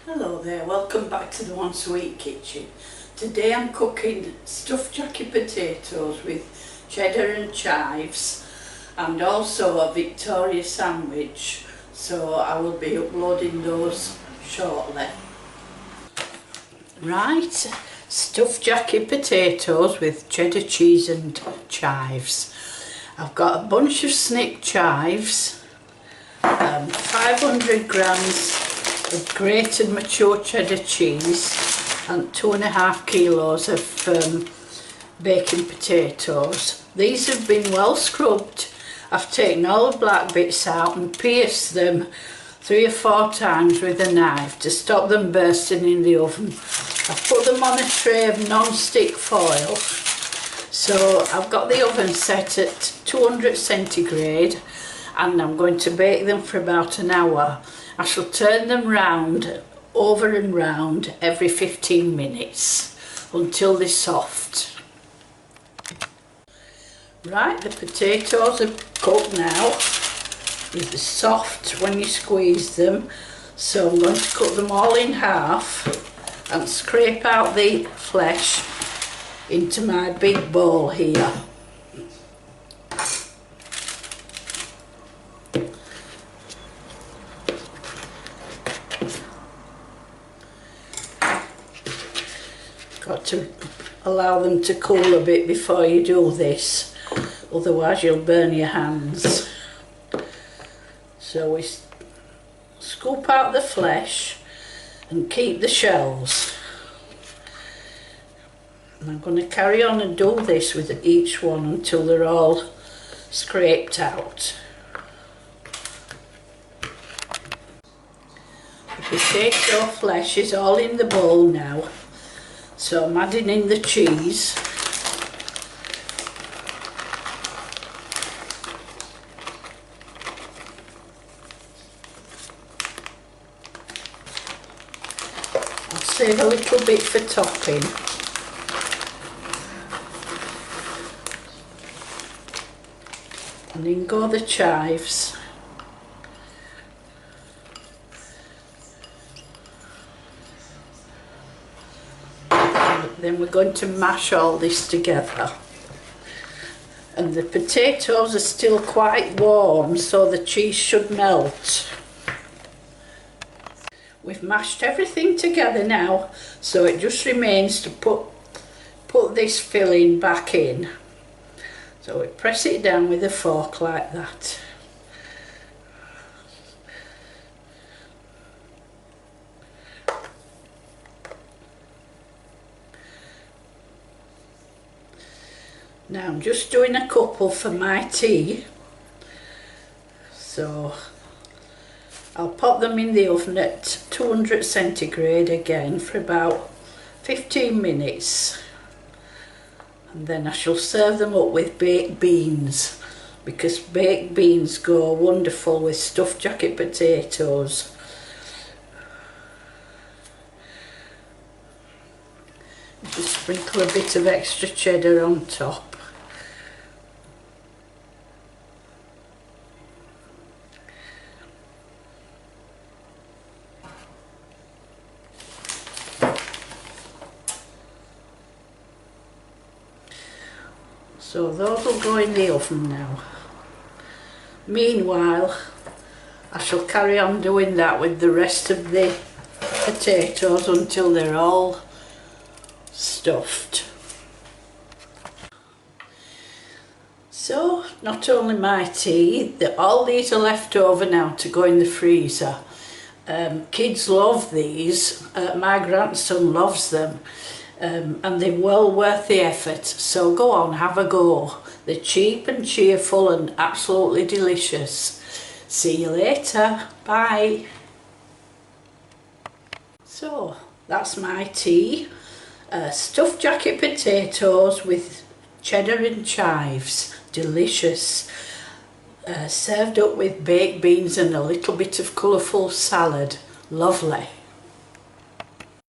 Hello there, welcome back to the Once a Week kitchen. Today I'm cooking stuffed jacket potatoes with cheddar and chives and also a Victoria sandwich, so I will be uploading those shortly. Right, stuffed jacket potatoes with cheddar cheese and chives. I've got a bunch of snipped chives, 500 grams of grated mature cheddar cheese and 2.5 kilos of baking potatoes. These have been well scrubbed. I've taken all the black bits out and pierced them 3 or 4 times with a knife to stop them bursting in the oven. I've put them on a tray of non-stick foil. So I've got the oven set at 200 centigrade and I'm going to bake them for about an hour. I shall turn them round, over and round, every 15 minutes until they're soft. Right, the potatoes are cooked now. They're soft when you squeeze them, so I'm going to cut them all in half and scrape out the flesh into my big bowl here. Got to allow them to cool a bit before you do this, otherwise you'll burn your hands. So we scoop out the flesh and keep the shells. And I'm going to carry on and do this with each one until they're all scraped out. The potato flesh is all in the bowl now. So I'm adding in the cheese. I'll save a little bit for topping. And in go the chives. Then we're going to mash all this together. And the potatoes are still quite warm, so the cheese should melt. We've mashed everything together now, so it just remains to put this filling back in. So we press it down with a fork like that. Now I'm just doing a couple for my tea, so I'll pop them in the oven at 200 centigrade again for about 15 minutes, and then I shall serve them up with baked beans, because baked beans go wonderful with stuffed jacket potatoes. Just sprinkle a bit of extra cheddar on top. So those will go in the oven now. Meanwhile, I shall carry on doing that with the rest of the potatoes until they're all stuffed. So not only my tea, all these are left over now to go in the freezer. Kids love these, my grandson loves them. And they're well worth the effort, so go on, have a go. They're cheap and cheerful and absolutely delicious. See you later, bye. So that's my tea, stuffed jacket potatoes with cheddar and chives, delicious. Served up with baked beans and a little bit of colourful salad, lovely.